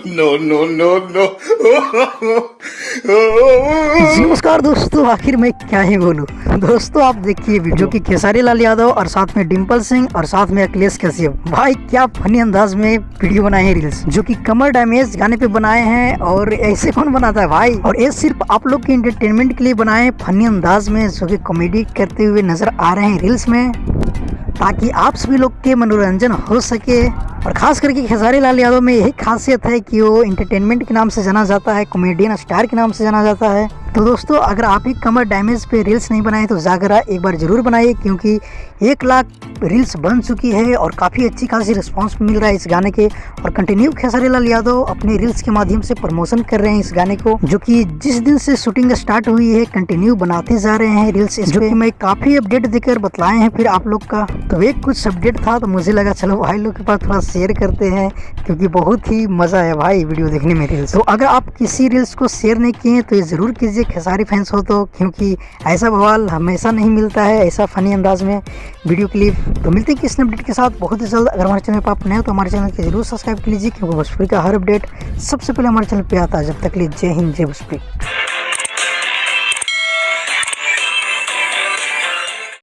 No, no, no, no. नमस्कार दोस्तों, आखिर मैं क्या ही बोलूं। दोस्तों आप देखिए वीडियो की खेसारी लाल यादव और साथ में डिम्पल सिंह और साथ में अखिलेश कश्यप भाई क्या फनी अंदाज में वीडियो बनाए हैं रील्स, जो कि कमर डैमेज गाने पे बनाए हैं। और ऐसे कौन बनाता है भाई, और ये सिर्फ आप लोग के एंटरटेनमेंट के लिए बनाए हैं फनी अंदाज में, जो कि कॉमेडी करते हुए नजर आ रहे हैं रील्स में, ताकि आप सभी लोग के मनोरंजन हो सके। और खास करके खेसारी लाल यादव में यही खासियत है कि वो एंटरटेनमेंट के नाम से जाना जाता है, कॉमेडियन स्टार के नाम से जाना जाता है। तो दोस्तों अगर आप ही कमर डैमेज पे रील्स नहीं बनाए तो जाकर एक बार जरूर बनाइए, क्योंकि 1 लाख रील्स बन चुकी है और काफ़ी अच्छी खासी रिस्पांस मिल रहा है इस गाने के। और कंटिन्यू खेसारी लाल यादव अपने रील्स के माध्यम से प्रमोशन कर रहे हैं इस गाने को, जो कि जिस दिन से शूटिंग स्टार्ट हुई है कंटिन्यू बनाते जा रहे हैं रील्स, जो कि मैं काफ़ी अपडेट देकर बतलाए हैं फिर आप लोग का। तो एक कुछ अपडेट था तो मुझे लगा चलो भाई लोग के पास थोड़ा शेयर करते हैं, क्योंकि बहुत ही मज़ा है भाई वीडियो देखने में रील्स। तो अगर आप किसी रील्स को शेयर नहीं किए तो ये ज़रूर कीजिए खेसारी फैंस हो तो, क्योंकि ऐसा बवाल हमेशा नहीं मिलता है ऐसा फनी अंदाज में वीडियो क्लिप। तो मिलते हैं किस अपडेट के साथ बहुत ही जल्द। अगर हमारे चैनल पर आप नए हो तो हमारे चैनल को जरूर सब्सक्राइब कर लीजिए, क्योंकि भोजपुरी का हर अपडेट सबसे पहले हमारे चैनल पर आता है। जब तक के लिए जय हिंद, जय भोजपुरी।